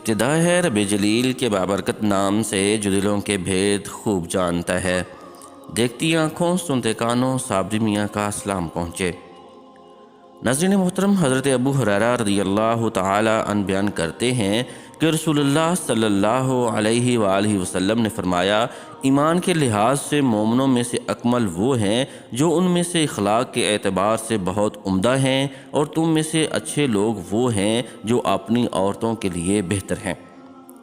ابتدا ہے رب جلیل کے بابرکت نام سے جو دلوں کے بھید خوب جانتا ہے۔ دیکھتی آنکھوں سنتے کانوں صابری میاں کا سلام پہنچے۔ ناظرین محترم، حضرت ابو ہریرہ رضی اللہ تعالی عنہ بیان کرتے ہیں کہ رسول اللہ صلی اللہ علیہ وآلہ وسلم نے فرمایا، ایمان کے لحاظ سے مومنوں میں سے اکمل وہ ہیں جو ان میں سے اخلاق کے اعتبار سے بہت عمدہ ہیں، اور تم میں سے اچھے لوگ وہ ہیں جو اپنی عورتوں کے لیے بہتر ہیں۔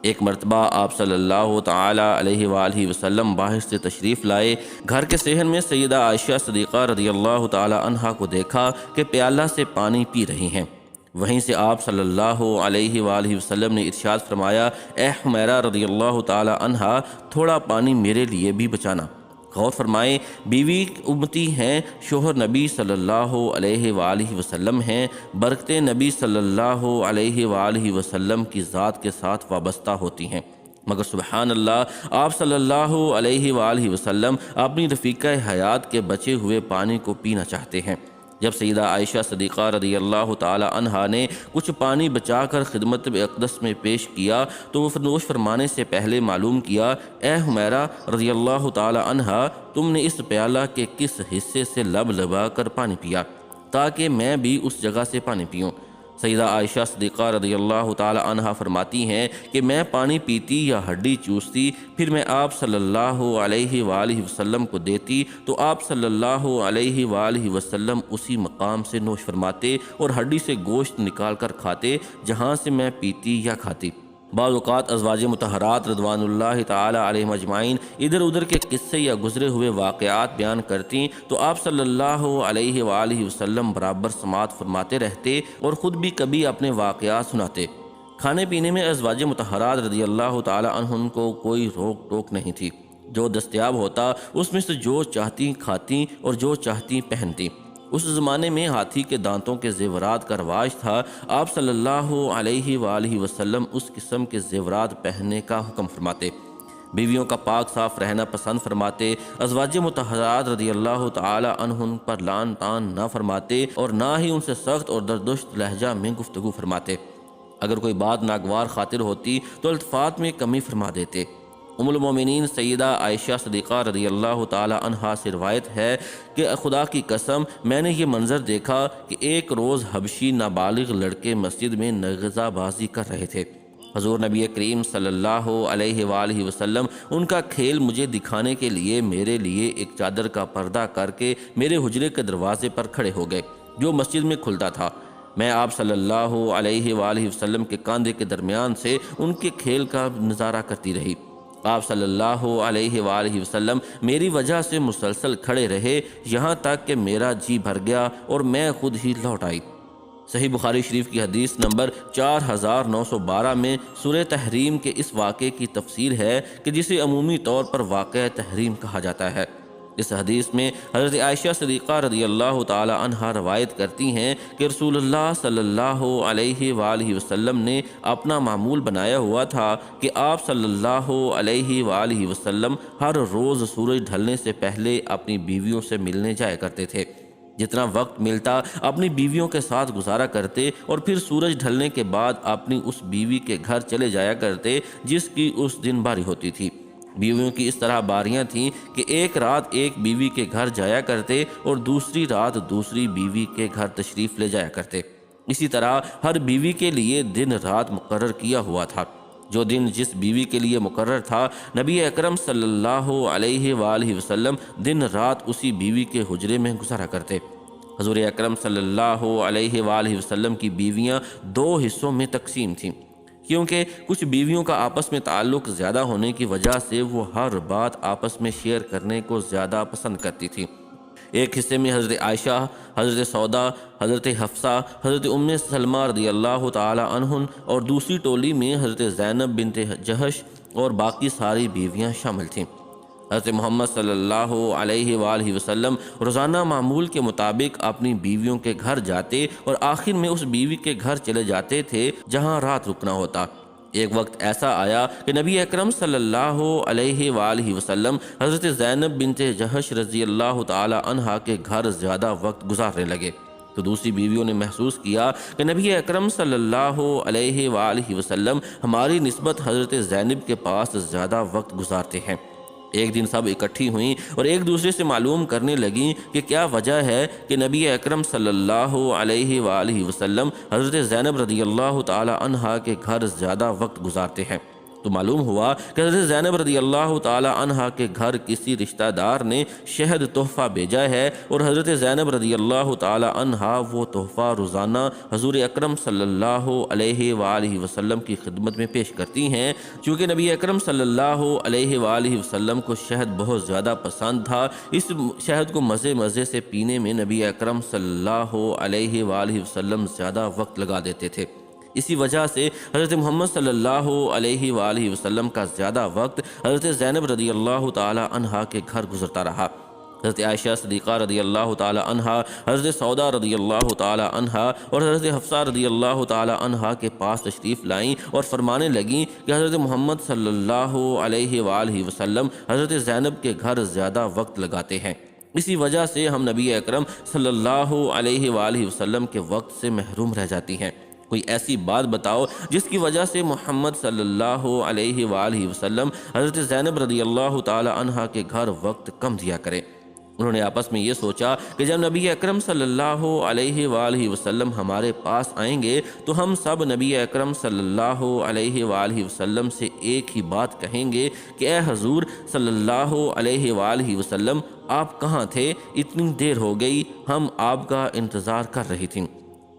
ایک مرتبہ آپ صلی اللہ تعالی علیہ وآلہ وسلم باہر سے تشریف لائے۔ گھر کے صحن میں سیدہ عائشہ صدیقہ رضی اللہ تعالی عنہا کو دیکھا کہ پیالہ سے پانی پی رہی ہیں۔ وہیں سے آپ صلی اللہ علیہ وآلہ وسلم نے ارشاد فرمایا، اے حمیرہ رضی اللہ تعالی عنہا، تھوڑا پانی میرے لیے بھی بچانا۔ غور فرمائیں، بیوی امتی ہیں، شوہر نبی صلی اللہ علیہ وآلہ وسلم ہیں، برکتیں نبی صلی اللہ علیہ وآلہ وسلم کی ذات کے ساتھ وابستہ ہوتی ہیں، مگر سبحان اللہ، آپ صلی اللہ علیہ وآلہ وسلم اپنی رفیقہ حیات کے بچے ہوئے پانی کو پینا چاہتے ہیں۔ جب سیدہ عائشہ صدیقہ رضی اللہ تعالی عنہا نے کچھ پانی بچا کر خدمت اقدس میں پیش کیا تو وہ نوش فرمانے سے پہلے معلوم کیا، اے حمیرہ رضی اللہ تعالی عنہا، تم نے اس پیالہ کے کس حصے سے لب لبا کر پانی پیا تاکہ میں بھی اس جگہ سے پانی پیوں؟ سیدہ عائشہ صدیقہ رضی اللہ تعالی عنہا فرماتی ہیں کہ میں پانی پیتی یا ہڈی چوستی، پھر میں آپ صلی اللہ علیہ وآلہ وسلم کو دیتی تو آپ صلی اللہ علیہ وآلہ وسلم اسی مقام سے نوش فرماتے اور ہڈی سے گوشت نکال کر کھاتے جہاں سے میں پیتی یا کھاتی۔ بعض اوقات ازواج مطہرات رضوان اللہ تعالی علیہم اجمعین ادھر ادھر کے قصے یا گزرے ہوئے واقعات بیان کرتی تو آپ صلی اللہ علیہ وآلہ وسلم برابر سماعت فرماتے رہتے اور خود بھی کبھی اپنے واقعات سناتے۔ کھانے پینے میں ازواج مطہرات رضی اللہ تعالی عنہن کو کوئی روک ٹوک نہیں تھی، جو دستیاب ہوتا اس میں سے جو چاہتی کھاتی اور جو چاہتی پہنتی۔ اس زمانے میں ہاتھی کے دانتوں کے زیورات کا رواج تھا۔ آپ صلی اللہ علیہ وآلہ وسلم اس قسم کے زیورات پہننے کا حکم فرماتے، بیویوں کا پاک صاف رہنا پسند فرماتے، ازواج مطہرات رضی اللہ تعالی عنہن پر لعن طعن نہ فرماتے اور نہ ہی ان سے سخت اور دردشت لہجہ میں گفتگو فرماتے۔ اگر کوئی بات ناگوار خاطر ہوتی تو التفات میں کمی فرما دیتے۔ ام المومنین سیدہ عائشہ صدیقہ رضی اللہ تعالی عنہا سے روایت ہے کہ خدا کی قسم، میں نے یہ منظر دیکھا کہ ایک روز حبشی نابالغ لڑکے مسجد میں نغزہ بازی کر رہے تھے۔ حضور نبی کریم صلی اللہ علیہ وآلہ وسلم ان کا کھیل مجھے دکھانے کے لیے میرے لیے ایک چادر کا پردہ کر کے میرے حجرے کے دروازے پر کھڑے ہو گئے جو مسجد میں کھلتا تھا۔ میں آپ صلی اللہ علیہ وآلہ وسلم کے کاندھے کے درمیان سے ان کے کھیل کا نظارہ کرتی رہی۔ آپ صلی اللہ علیہ وآلہ وسلم میری وجہ سے مسلسل کھڑے رہے یہاں تک کہ میرا جی بھر گیا اور میں خود ہی لوٹ آئی۔ صحیح بخاری شریف کی حدیث نمبر 4912 میں سورہ تحریم کے اس واقعے کی تفسیر ہے کہ جسے عمومی طور پر واقعہ تحریم کہا جاتا ہے۔ اس حدیث میں حضرت عائشہ صدیقہ رضی اللہ تعالی عنہا روایت کرتی ہیں کہ رسول اللہ صلی اللہ علیہ وآلہ وسلم نے اپنا معمول بنایا ہوا تھا کہ آپ صلی اللہ علیہ وآلہ وسلم ہر روز سورج ڈھلنے سے پہلے اپنی بیویوں سے ملنے جایا کرتے تھے۔ جتنا وقت ملتا اپنی بیویوں کے ساتھ گزارا کرتے اور پھر سورج ڈھلنے کے بعد اپنی اس بیوی کے گھر چلے جایا کرتے جس کی اس دن باری ہوتی تھی۔ بیویوں کی اس طرح باریاں تھیں کہ ایک رات ایک بیوی کے گھر جایا کرتے اور دوسری رات دوسری بیوی کے گھر تشریف لے جایا کرتے۔ اسی طرح ہر بیوی کے لیے دن رات مقرر کیا ہوا تھا۔ جو دن جس بیوی کے لیے مقرر تھا، نبی اکرم صلی اللہ علیہ وآلہ وسلم دن رات اسی بیوی کے حجرے میں گزارا کرتے۔ حضور اکرم صلی اللہ علیہ وآلہ وسلم کی بیویاں دو حصوں میں تقسیم تھیں، کیونکہ کچھ بیویوں کا آپس میں تعلق زیادہ ہونے کی وجہ سے وہ ہر بات آپس میں شیئر کرنے کو زیادہ پسند کرتی تھی۔ ایک حصے میں حضرت عائشہ، حضرت سودا، حضرت حفصہ، حضرت ام سلمہ رضی اللہ تعالی عنہن اور دوسری ٹولی میں حضرت زینب بنت جہش اور باقی ساری بیویاں شامل تھیں۔ حضرت محمد صلی اللہ علیہ وآلہ وسلم روزانہ معمول کے مطابق اپنی بیویوں کے گھر جاتے اور آخر میں اس بیوی کے گھر چلے جاتے تھے جہاں رات رکنا ہوتا۔ ایک وقت ایسا آیا کہ نبی اکرم صلی اللہ علیہ وآلہ وسلم حضرت زینب بنت جہش رضی اللہ تعالی عنہا کے گھر زیادہ وقت گزارنے لگے۔ تو دوسری بیویوں نے محسوس کیا کہ نبی اکرم صلی اللہ علیہ وآلہ وسلم ہماری نسبت حضرت زینب کے پاس زیادہ وقت گزارتے ہیں۔ ایک دن سب اکٹھی ہوئیں اور ایک دوسرے سے معلوم کرنے لگیں کہ کیا وجہ ہے کہ نبی اکرم صلی اللہ علیہ وآلہ وسلم حضرت زینب رضی اللہ تعالی عنہا کے گھر زیادہ وقت گزارتے ہیں۔ تو معلوم ہوا کہ حضرت زینب رضی اللہ تعالی عنہا کے گھر کسی رشتہ دار نے شہد تحفہ بھیجا ہے، اور حضرت زینب رضی اللہ تعالی عنہا وہ تحفہ روزانہ حضور اکرم صلی اللہ علیہ وآلہ وسلم کی خدمت میں پیش کرتی ہیں۔ چونکہ نبی اکرم صلی اللہ علیہ وآلہ وسلم کو شہد بہت زیادہ پسند تھا، اس شہد کو مزے مزے سے پینے میں نبی اکرم صلی اللہ علیہ وآلہ وسلم زیادہ وقت لگا دیتے تھے۔ اسی وجہ سے حضرت محمد صلی اللہ علیہ وآلہ وسلم کا زیادہ وقت حضرت زینب رضی اللہ تعالی عنہا کے گھر گزرتا رہا۔ حضرت عائشہ صدیقہ رضی اللہ تعالی عنہا، حضرت سودا رضی اللہ تعالی عنہا اور حضرت حفصہ رضی اللہ تعالی عنہا کے پاس تشریف لائیں اور فرمانے لگیں کہ حضرت محمد صلی اللہ علیہ وآلہ وسلم حضرت زینب کے گھر زیادہ وقت لگاتے ہیں، اسی وجہ سے ہم نبی اکرم صلی اللہ علیہ وآلہ وسلم کے وقت سے محروم رہ جاتی ہیں۔ کوئی ایسی بات بتاؤ جس کی وجہ سے محمد صلی اللہ علیہ وآلہ وسلم حضرت زینب رضی اللہ تعالی عنہا کے گھر وقت کم دیا کرے۔ انہوں نے آپس میں یہ سوچا کہ جب نبی اکرم صلی اللہ علیہ وآلہ وسلم ہمارے پاس آئیں گے تو ہم سب نبی اکرم صلی اللہ علیہ وآلہ وسلم سے ایک ہی بات کہیں گے کہ اے حضور صلی اللہ علیہ وآلہ وسلم، آپ کہاں تھے؟ اتنی دیر ہو گئی، ہم آپ کا انتظار کر رہی تھیں۔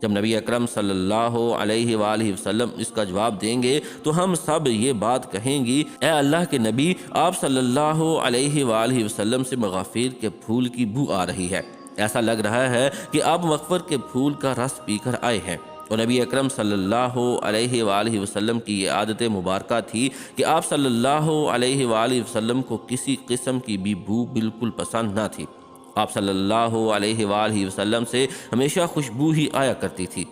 جب نبی اکرم صلی اللہ علیہ وآلہ وسلم اس کا جواب دیں گے تو ہم سب یہ بات کہیں گی، اے اللہ کے نبی، آپ صلی اللہ علیہ وآلہ وسلم سے مغافیر کے پھول کی بو آ رہی ہے، ایسا لگ رہا ہے کہ آپ مغفر کے پھول کا رس پی کر آئے ہیں۔ اور نبی اکرم صلی اللہ علیہ وآلہ وسلم کی یہ عادت مبارکہ تھی کہ آپ صلی اللہ علیہ وآلہ وسلم کو کسی قسم کی بھی بو بالکل پسند نہ تھی۔ آپ صلی اللہ علیہ وآلہ وسلم سے ہمیشہ خوشبو ہی آیا کرتی تھی۔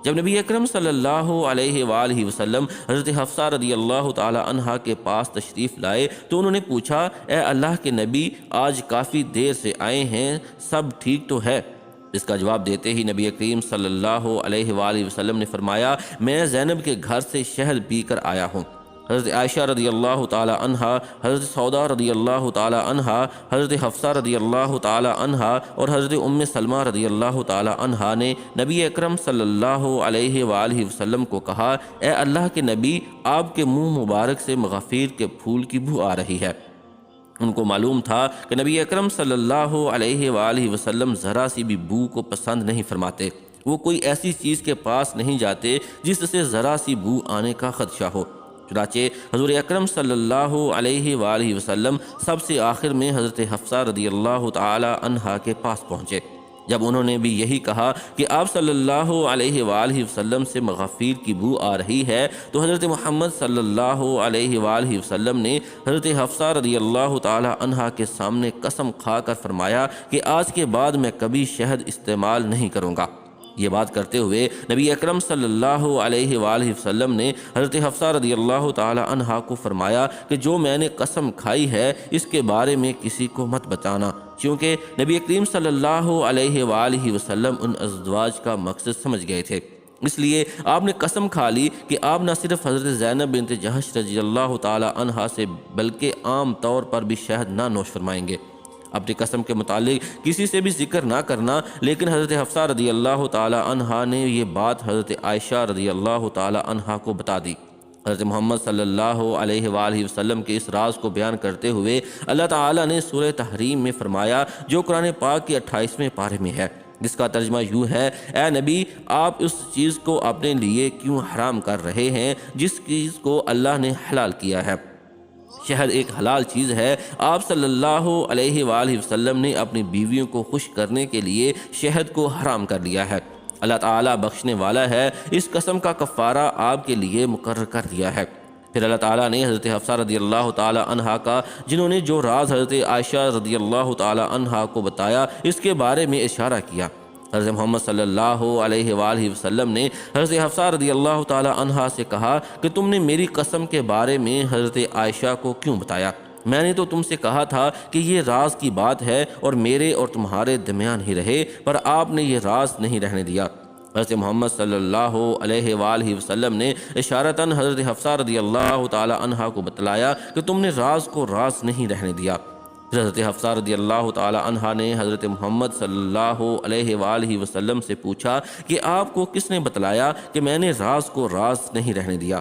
جب نبی اکرم صلی اللہ علیہ وآلہ وسلم حضرت حفصہ رضی اللہ تعالی عنہا کے پاس تشریف لائے تو انہوں نے پوچھا، اے اللہ کے نبی، آج کافی دیر سے آئے ہیں، سب ٹھیک تو ہے؟ اس کا جواب دیتے ہی نبی کریم صلی اللہ علیہ وآلہ وسلم نے فرمایا، میں زینب کے گھر سے شہد پی کر آیا ہوں۔ حضرت عائشہ رضی اللہ تعالی عنہا، حضرت سودا رضی اللہ تعالی عنہا، حضرت حفصہ رضی اللہ تعالی عنہا اور حضرت ام سلمہ رضی اللہ تعالی عنہا نے نبی اکرم صلی اللہ علیہ وآلہ وسلم کو کہا، اے اللہ کے نبی، آپ کے منہ مبارک سے مغافیر کے پھول کی بو آ رہی ہے۔ ان کو معلوم تھا کہ نبی اکرم صلی اللہ علیہ وآلہ وسلم ذرا سی بھی بو کو پسند نہیں فرماتے، وہ کوئی ایسی چیز کے پاس نہیں جاتے جس سے ذرا سی بو آنے کا خدشہ ہو۔ چنانچہ حضور اکرم صلی اللہ علیہ وآلہ وسلم سب سے آخر میں حضرت حفصہ رضی اللہ تعالی عنہا کے پاس پہنچے۔ جب انہوں نے بھی یہی کہا کہ آپ صلی اللہ علیہ وآلہ وسلم سے مغافیر کی بو آ رہی ہے تو حضرت محمد صلی اللہ علیہ وآلہ وسلم نے حضرت حفصہ رضی اللہ تعالی عنہا کے سامنے قسم کھا کر فرمایا کہ آج کے بعد میں کبھی شہد استعمال نہیں کروں گا۔ یہ بات کرتے ہوئے نبی اکرم صلی اللہ علیہ وآلہ وسلم نے حضرت حفصہ رضی اللہ تعالی عنہا کو فرمایا کہ جو میں نے قسم کھائی ہے اس کے بارے میں کسی کو مت بتانا، کیونکہ نبی کریم صلی اللہ علیہ وآلہ وسلم ان ازواج کا مقصد سمجھ گئے تھے۔ اس لیے آپ نے قسم کھا لی کہ آپ نہ صرف حضرت زینب بنت جہش رضی اللہ تعالی عنہا سے بلکہ عام طور پر بھی شہد نہ نوش فرمائیں گے۔ اپنی قسم کے متعلق کسی سے بھی ذکر نہ کرنا، لیکن حضرت حفصہ رضی اللہ تعالی عنہا نے یہ بات حضرت عائشہ رضی اللہ تعالی عنہا کو بتا دی۔ حضرت محمد صلی اللہ علیہ وآلہ وسلم کے اس راز کو بیان کرتے ہوئے اللہ تعالی نے سورہ تحریم میں فرمایا، جو قرآن پاک کے 28ویں پارے میں ہے، جس کا ترجمہ یوں ہے، اے نبی، آپ اس چیز کو اپنے لیے کیوں حرام کر رہے ہیں جس چیز کو اللہ نے حلال کیا ہے؟ شہد ایک حلال چیز ہے۔ آپ صلی اللہ علیہ وآلہ وسلم نے اپنی بیویوں کو خوش کرنے کے لیے شہد کو حرام کر لیا ہے۔ اللہ تعالیٰ بخشنے والا ہے، اس قسم کا کفارہ آپ کے لیے مقرر کر دیا ہے۔ پھر اللہ تعالیٰ نے حضرت حفصہ رضی اللہ تعالی عنہا کا، جنہوں نے جو راز حضرت عائشہ رضی اللہ تعالی عنہا کو بتایا، اس کے بارے میں اشارہ کیا۔ حضرت محمد صلی اللہ علیہ وآلہ وسلم نے حضرت حفصہ رضی اللہ تعالی عنہا سے کہا کہ تم نے میری قسم کے بارے میں حضرت عائشہ کو کیوں بتایا؟ میں نے تو تم سے کہا تھا کہ یہ راز کی بات ہے اور میرے اور تمہارے درمیان ہی رہے، پر آپ نے یہ راز نہیں رہنے دیا۔ حضرت محمد صلی اللہ علیہ وآلہ وسلم نے اشارتاً حضرت حفصہ رضی اللہ تعالی عنہا کو بتلایا کہ تم نے راز کو راز نہیں رہنے دیا۔ پھر حضرت حفصہ رضی اللہ تعالی عنہا نے حضرت محمد صلی اللہ علیہ وآلہ وسلم سے پوچھا کہ آپ کو کس نے بتلایا کہ میں نے راز کو راز نہیں رہنے دیا؟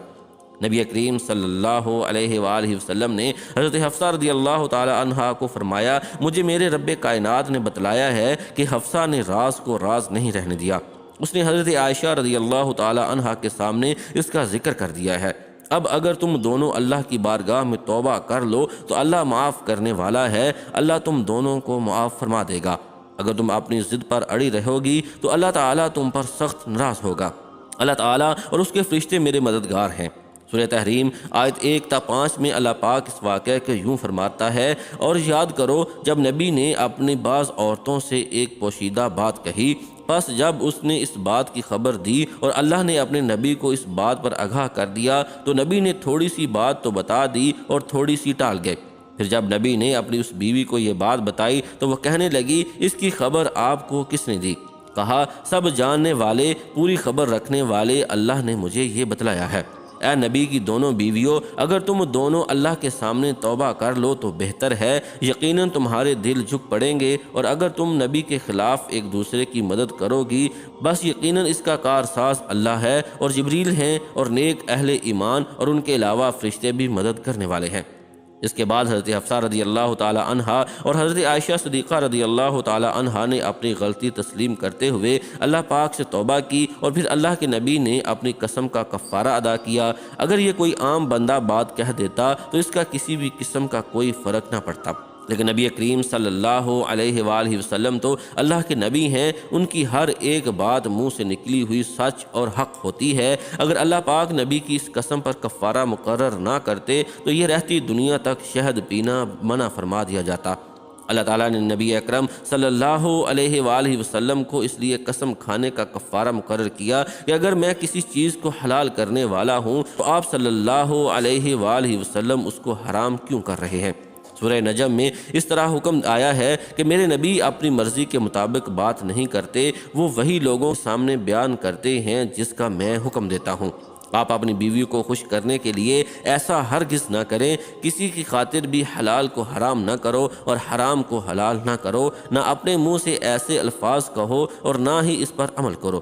نبی کریم صلی اللہ علیہ وآلہ وسلم نے حضرت حفصہ رضی اللہ تعالی عنہا کو فرمایا، مجھے میرے رب کائنات نے بتلایا ہے کہ حفصہ نے راز کو راز نہیں رہنے دیا۔ اس نے حضرت عائشہ رضی اللہ تعالی عنہا کے سامنے اس کا ذکر کر دیا ہے۔ اب اگر تم دونوں اللہ کی بارگاہ میں توبہ کر لو تو اللہ معاف کرنے والا ہے، اللہ تم دونوں کو معاف فرما دے گا۔ اگر تم اپنی ضد پر اڑی رہو گی تو اللہ تعالیٰ تم پر سخت ناراض ہوگا۔ اللہ تعالیٰ اور اس کے فرشتے میرے مددگار ہیں۔ سورہ تحریم آیت 1 تا 5 میں اللہ پاک اس واقعہ کے یوں فرماتا ہے، اور یاد کرو جب نبی نے اپنی بعض عورتوں سے ایک پوشیدہ بات کہی، پس جب اس نے اس بات کی خبر دی اور اللہ نے اپنے نبی کو اس بات پر آگاہ کر دیا تو نبی نے تھوڑی سی بات تو بتا دی اور تھوڑی سی ٹال گئے۔ پھر جب نبی نے اپنی اس بیوی کو یہ بات بتائی تو وہ کہنے لگی، اس کی خبر آپ کو کس نے دی؟ کہا، سب جاننے والے، پوری خبر رکھنے والے اللہ نے مجھے یہ بتلایا ہے۔ اے نبی کی دونوں بیویوں، اگر تم دونوں اللہ کے سامنے توبہ کر لو تو بہتر ہے، یقیناً تمہارے دل جھک پڑیں گے، اور اگر تم نبی کے خلاف ایک دوسرے کی مدد کرو گی، بس یقیناً اس کا کارساز اللہ ہے، اور جبریل ہیں اور نیک اہل ایمان اور ان کے علاوہ فرشتے بھی مدد کرنے والے ہیں۔ اس کے بعد حضرت حفصہ رضی اللہ تعالی عنہا اور حضرت عائشہ صدیقہ رضی اللہ تعالی عنہا نے اپنی غلطی تسلیم کرتے ہوئے اللہ پاک سے توبہ کی، اور پھر اللہ کے نبی نے اپنی قسم کا کفارہ ادا کیا۔ اگر یہ کوئی عام بندہ بات کہہ دیتا تو اس کا کسی بھی قسم کا کوئی فرق نہ پڑتا، لیکن نبی کریم صلی اللہ علیہ وآلہ وسلم تو اللہ کے نبی ہیں، ان کی ہر ایک بات منہ سے نکلی ہوئی سچ اور حق ہوتی ہے۔ اگر اللہ پاک نبی کی اس قسم پر کفارہ مقرر نہ کرتے تو یہ رہتی دنیا تک شہد پینا منع فرما دیا جاتا۔ اللہ تعالیٰ نے نبی اکرم صلی اللہ علیہ وآلہ وسلم کو اس لیے قسم کھانے کا کفارہ مقرر کیا کہ اگر میں کسی چیز کو حلال کرنے والا ہوں تو آپ صلی اللہ علیہ وآلہ وسلم اس کو حرام کیوں کر رہے ہیں؟ سورہ نجم میں اس طرح حکم آیا ہے کہ میرے نبی اپنی مرضی کے مطابق بات نہیں کرتے، وہ وہی لوگوں کے سامنے بیان کرتے ہیں جس کا میں حکم دیتا ہوں۔ آپ اپنی بیوی کو خوش کرنے کے لیے ایسا ہرگز نہ کریں، کسی کی خاطر بھی حلال کو حرام نہ کرو اور حرام کو حلال نہ کرو، نہ اپنے منہ سے ایسے الفاظ کہو اور نہ ہی اس پر عمل کرو۔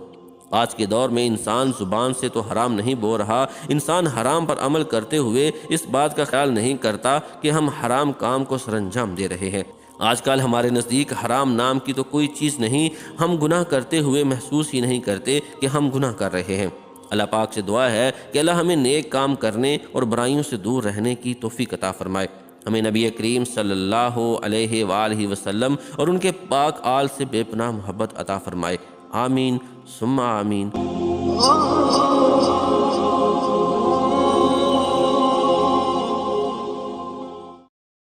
آج کے دور میں انسان زبان سے تو حرام نہیں بول رہا، انسان حرام پر عمل کرتے ہوئے اس بات کا خیال نہیں کرتا کہ ہم حرام کام کو سر انجام دے رہے ہیں۔ آج کل ہمارے نزدیک حرام نام کی تو کوئی چیز نہیں، ہم گناہ کرتے ہوئے محسوس ہی نہیں کرتے کہ ہم گناہ کر رہے ہیں۔ اللہ پاک سے دعا ہے کہ اللہ ہمیں نیک کام کرنے اور برائیوں سے دور رہنے کی توفیق عطا فرمائے۔ ہمیں نبی کریم صلی اللہ علیہ وآلہ وسلم اور ان کے پاک آل سے بے پناہ محبت عطا فرمائے۔ آمین ثم آمین۔